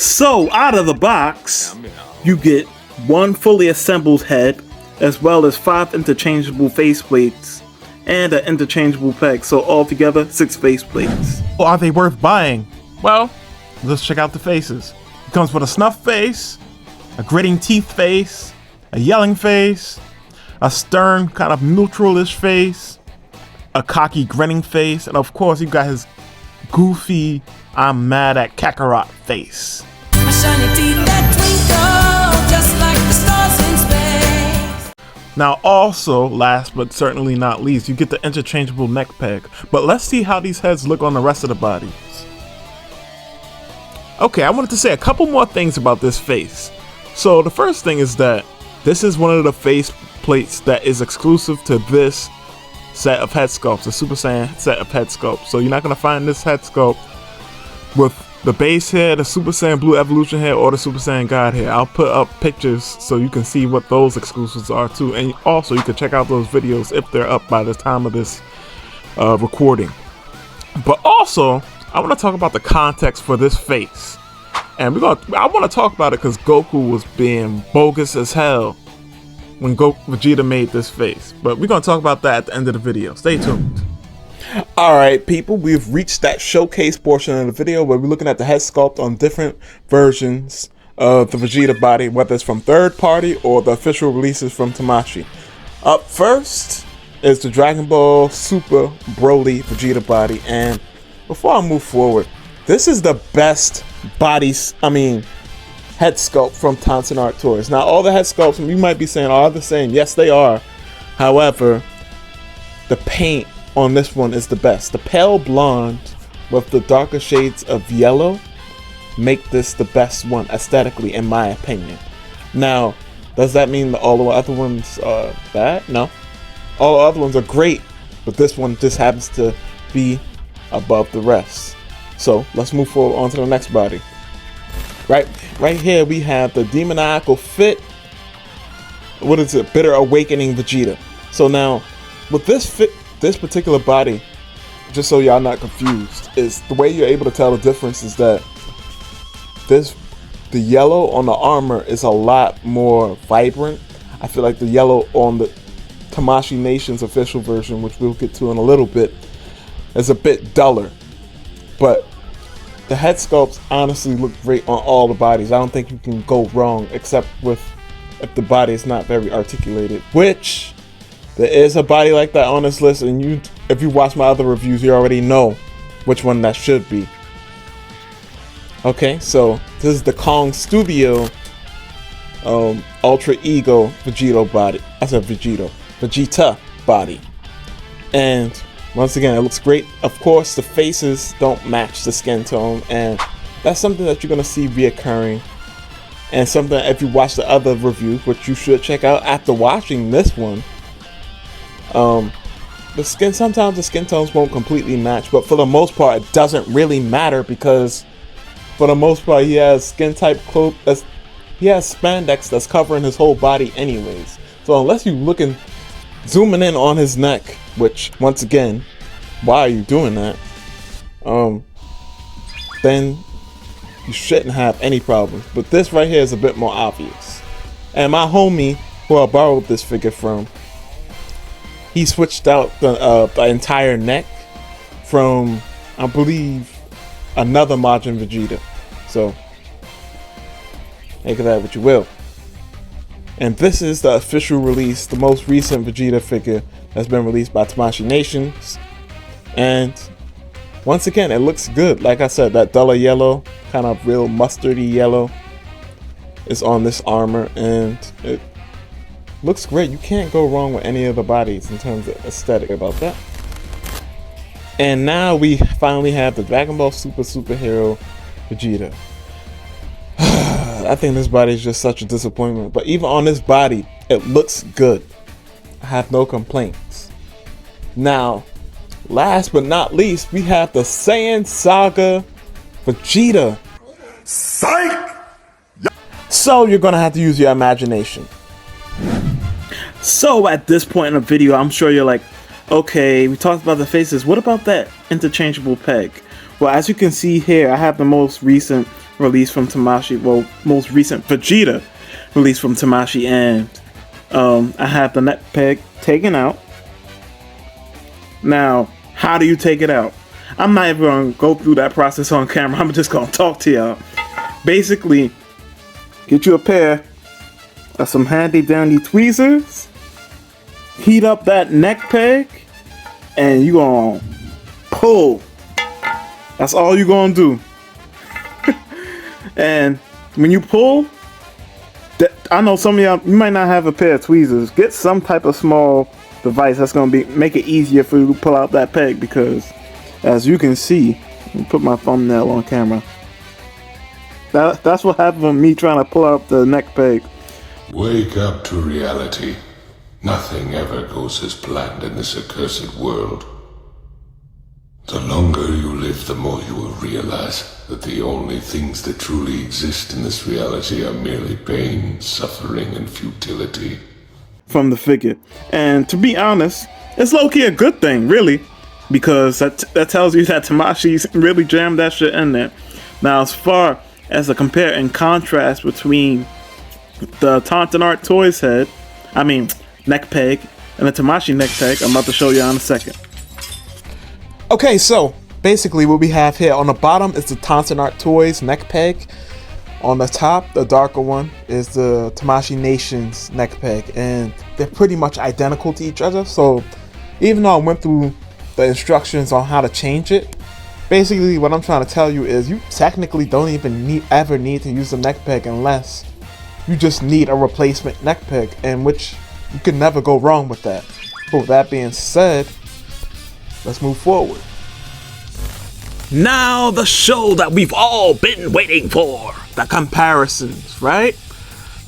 So out of the box, you get one fully assembled head, as well as 5 interchangeable faceplates and an interchangeable peg. So altogether, 6 faceplates. Well, are they worth buying? Well, let's check out the faces. It comes with a snuff face, a gritting teeth face, a yelling face, a stern kind of neutral-ish face, a cocky grinning face, and of course you got his goofy I'm mad at Kakarot face. My shiny teeth that twinkle just like the stars in space. Now also, last but certainly not least, you get the interchangeable neck peg. But let's see how these heads look on the rest of the bodies. Okay, I wanted to say a couple more things about this face. So the first thing is that this is one of the face plates that is exclusive to this set of head sculpts, the Super Saiyan set of head sculpts. So you're not going to find this head sculpt with the base hair, the Super Saiyan Blue Evolution hair, or the Super Saiyan God hair. I'll put up pictures so you can see what those exclusives are too. And also you can check out those videos if they're up by the time of this recording. But also, I want to talk about the context for this face. And I want to talk about it because Goku was being bogus as hell when Vegeta made this face. But we're going to talk about that at the end of the video. Stay tuned. Alright people, we've reached that showcase portion of the video where we're looking at the head sculpt on different versions of the Vegeta body, whether it's from third party or the official releases from Tamashii. Up first is the Dragon Ball Super Broly Vegeta body, and before I move forward, this is the best head sculpt from TONSENARTTOYS. Now all the head sculpts, you might be saying, are the same. Yes, they are. However, the paint on this one is the best. The pale blonde with the darker shades of yellow make this the best one aesthetically, in my opinion. Now, does that mean that all the other ones are bad? No. All the other ones are great, but this one just happens to be above the rest. So let's move forward on to the next body. Right here we have the demoniacal fit. What is it? Bitter Awakening Vegeta. So now, with this particular body, just so y'all not confused, is the way you're able to tell the difference is that the yellow on the armor is a lot more vibrant. I feel like the yellow on the Tamashii Nation's official version, which we'll get to in a little bit, is a bit duller. But the head sculpts honestly look great on all the bodies. I don't think you can go wrong, except with if the body is not very articulated, which there is a body like that on this list, and if you watch my other reviews, you already know which one that should be. Okay, so this is the Kong Studio Ultra Ego Vegeta body. I said Vegeta body. And once again, it looks great. Of course, the faces don't match the skin tone, and that's something that you're going to see reoccurring. And something, if you watch the other reviews, which you should check out after watching this one, sometimes the skin tones won't completely match, but for the most part it doesn't really matter, because for the most part he has skin type cloak, he has spandex that's covering his whole body anyways. So unless you looking zooming in on his neck, which once again, why are you doing that, then you shouldn't have any problems. But this right here is a bit more obvious. And my homie, who I borrowed this figure from, he switched out the entire neck from, I believe, another Majin Vegeta. So, make of that what you will. And this is the official release, the most recent Vegeta figure that's been released by Tamashii Nations. And once again, it looks good. Like I said, that duller yellow, kind of real mustardy yellow, is on this armor, and it looks great. You can't go wrong with any of the bodies in terms of aesthetic about that. And now we finally have the Dragon Ball Superhero Vegeta. I think this body is just such a disappointment, but even on this body, it looks good. I have no complaints. Now, last but not least, we have the Saiyan Saga Vegeta. Psych! So you're gonna have to use your imagination. So at this point in the video, I'm sure you're like, okay, we talked about the faces, what about that interchangeable peg? Well, as you can see here, I have the most recent release from Tamashii. Well, most recent VEGETA release from Tamashii, and I have the neck peg taken out. Now, how do you take it out? I'm not even going to go through that process on camera. I'm just going to talk to y'all. Basically, get you a pair of some handy dandy tweezers, heat up that neck peg, and you going to pull. That's all you're going to do. And when you pull, I know some of y'all, you might not have a pair of tweezers. Get some type of small device that's going to make it easier for you to pull out that peg, because as you can see, let me put my thumbnail on camera. That's what happened with me trying to pull out the neck peg. Wake up to reality. Nothing ever goes as planned in this accursed world. The longer you live, the more you will realize that the only things that truly exist in this reality are merely pain, suffering, and futility. From the figure. And to be honest, it's low-key a good thing, really, because that tells you that Tamashii's really jammed that shit in there. Now, as far as a compare and contrast between the Tonsen Arttoys head, neck peg, and the Tamashii neck peg, I'm about to show you in a second. Okay, so basically what we have here on the bottom is the Tonsen Arttoys neck peg. On the top, the darker one, is the Tamashii Nation's neck peg, and they're pretty much identical to each other. So even though I went through the instructions on how to change it, basically what I'm trying to tell you is you technically don't even ever need to use the neck peg unless you just need a replacement neck peg, in which you can never go wrong with that. But with that being said, let's move forward. Now the show that we've all been waiting for. The comparisons, right?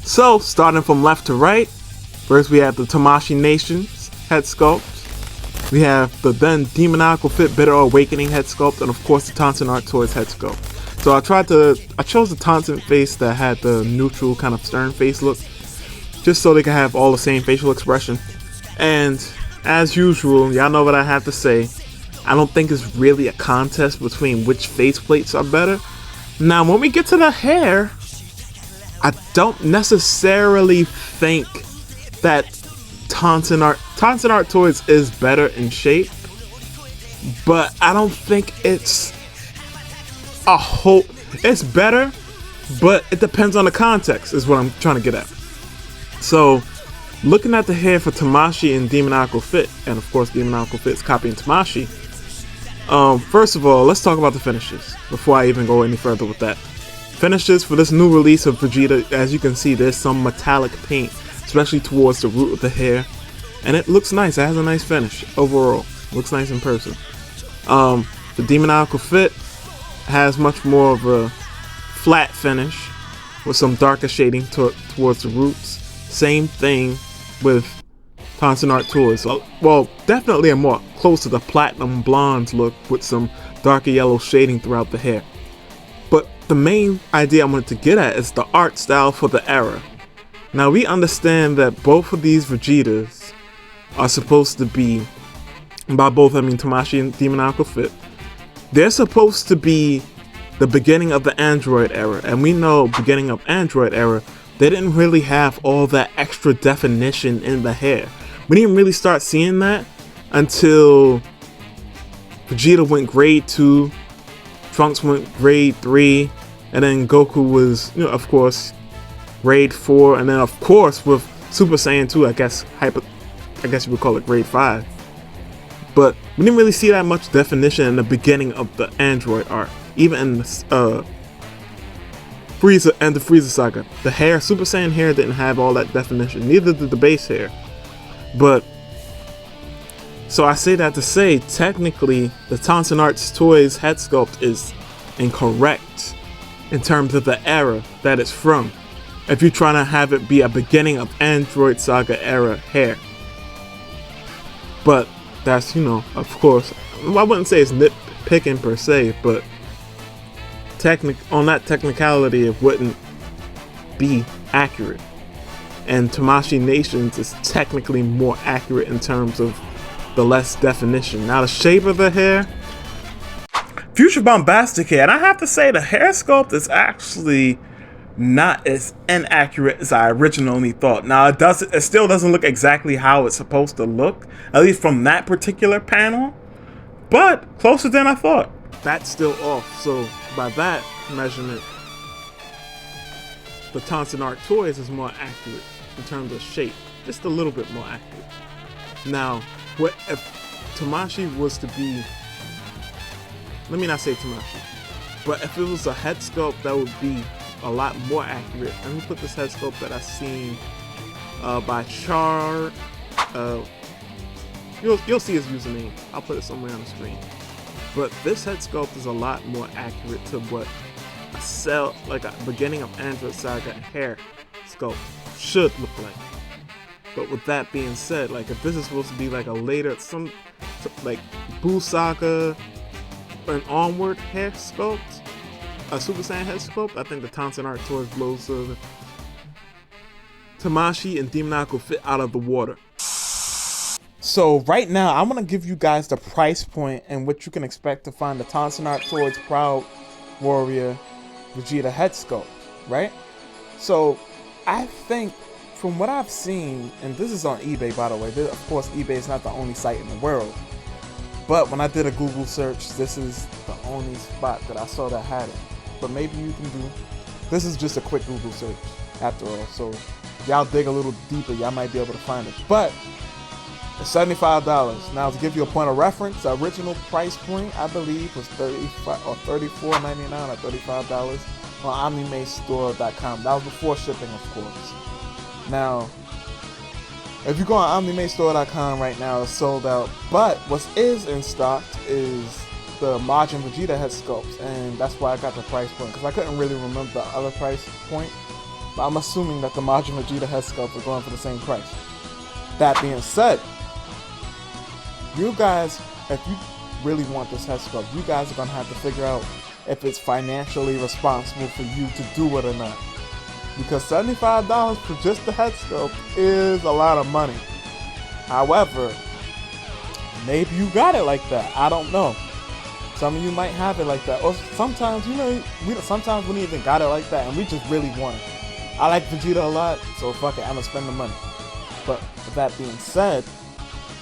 So, starting from left to right, first we have the Tamashii Nation's head sculpt. We have the then demoniacal fit Bitter Awakening head sculpt, and of course the Tonsen Arttoys head sculpt. So I chose the Tonsen face that had the neutral kind of stern face look, just so they can have all the same facial expression. And as usual, y'all know what I have to say. I don't think it's really a contest between which faceplates are better. Now, when we get to the hair, I don't necessarily think that Tonsen Arttoys is better in shape, but I don't think it's a whole. It's better, but it depends on the context, is what I'm trying to get at. So, looking at the hair for Tamashii and Demoniacal Fit, and of course Demoniacal Fit's copying Tamashii. First of all, let's talk about the finishes before I even go any further with that. Finishes for this new release of VEGETA, as you can see, there's some metallic paint, especially towards the root of the hair, and it looks nice. It has a nice finish overall. Looks nice in person. The Demoniacal Fit has much more of a flat finish with some darker shading towards the roots. Same thing with Tonsen Arttoys. Well, definitely a more close to the platinum blonde look with some darker yellow shading throughout the hair. But the main idea I wanted to get at is the art style for the era. Now, we understand that both of these VEGETAs are supposed to be, by both I mean Tamashii and Demoniacal Fit, they're supposed to be the beginning of the Android era. And we know beginning of Android era, they didn't really have all that extra definition in the hair. We didn't really start seeing that until VEGETA went grade 2, Trunks went grade 3, and then Goku was, of course, grade 4, and then of course with Super Saiyan 2, I guess you would call it grade 5. But we didn't really see that much definition in the beginning of the Android arc, even in the Frieza and the Frieza saga. The hair, Super Saiyan hair, didn't have all that definition. Neither did the base hair. But so I say that to say, technically, the Tonsen Arttoys head sculpt is incorrect in terms of the era that it's from. If you're trying to have it be a beginning of Android Saga era hair. But that's, of course, I wouldn't say it's nitpicking per se, but on that technicality, it wouldn't be accurate. And Tamashii Nations is technically more accurate in terms of the less definition. Now, the shape of the hair, Future Bombastic hair, and I have to say the hair sculpt is actually not as inaccurate as I originally thought. Now it still doesn't look exactly how it's supposed to look, at least from that particular panel, but closer than I thought. That's still off, so by that measurement, the Tonsen Art Toys is more accurate in terms of shape, just a little bit more accurate. Now, what if Tamashii was to be, let me not say Tamashii, but if it was a head sculpt, that would be a lot more accurate. Let me put this head sculpt that I've seen by Char. You'll see his username. I'll put it somewhere on the screen. But this head sculpt is a lot more accurate to what a beginning of Android Saga hair sculpt should look like. But with that being said, like if this is supposed to be like a later like Buu Saga and onward hair sculpt, a Super Saiyan head sculpt, I think the Tonsen Art Toys blows the Tamashii and demoniacal fit out of the water. So right now, I'm gonna give you guys the price point and what you can expect to find the Tonsen Art Toys Proud Warrior VEGETA head sculpt, right? So I think from what I've seen, and this is on eBay by the way, of course eBay is not the only site in the world, but when I did a Google search, this is the only spot that I saw that had it. But maybe you can do, this is just a quick Google search after all, so y'all dig a little deeper, y'all might be able to find it. But it's $75. Now to give you a point of reference, the original price point I believe was $34.99 or $35 on omnimestore.com. That was before shipping, of course. Now, if you go on omnimestore.com right now, it's sold out. But what is in stock is the Majin Vegeta head sculpts, and that's why I got the price point, because I couldn't really remember the other price point. But I'm assuming that the Majin Vegeta head sculpts are going for the same price. That being said, you guys, if you really want this head sculpt, you guys are gonna have to figure out if it's financially responsible for you to do it or not. Because $75 for just the head sculpt is a lot of money. However, maybe you got it like that. I don't know. Some of you might have it like that, or sometimes sometimes we even got it like that, and we just really want it. I like Vegeta a lot, so fuck it, I'm gonna spend the money. But with that being said,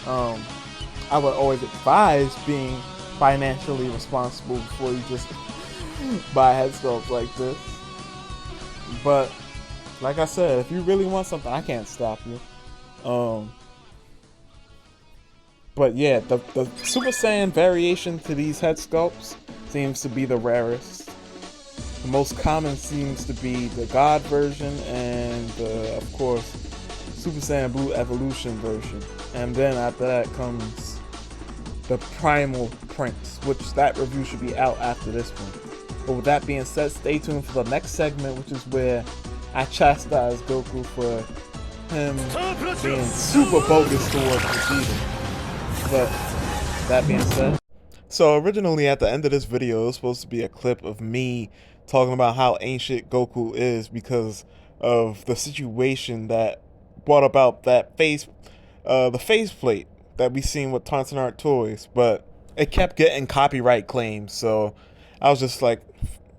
I would always advise being financially responsible before you just buy head sculpts like this. But like I said, if you really want something, I can't stop you. But yeah, the Super Saiyan variation to these head sculpts seems to be the rarest. The most common seems to be the God version and the, of course, Super Saiyan Blue Evolution version. And then after that comes the Primal Prince, which that review should be out after this one. But with that being said, stay tuned for the next segment, which is where I chastise Goku for him being super bogus towards Vegeta. But that being said, so originally at the end of this video, it was supposed to be a clip of me talking about how ancient Goku is because of the situation that brought about that the faceplate that we seen with Tonsen Art Toys, but it kept getting copyright claims, so I was just like,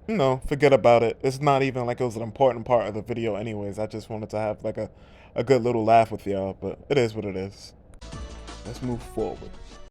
you know, forget about it. It's not even like it was an important part of the video anyways. I just wanted to have like a good little laugh with y'all, but it is what it is. Let's move forward.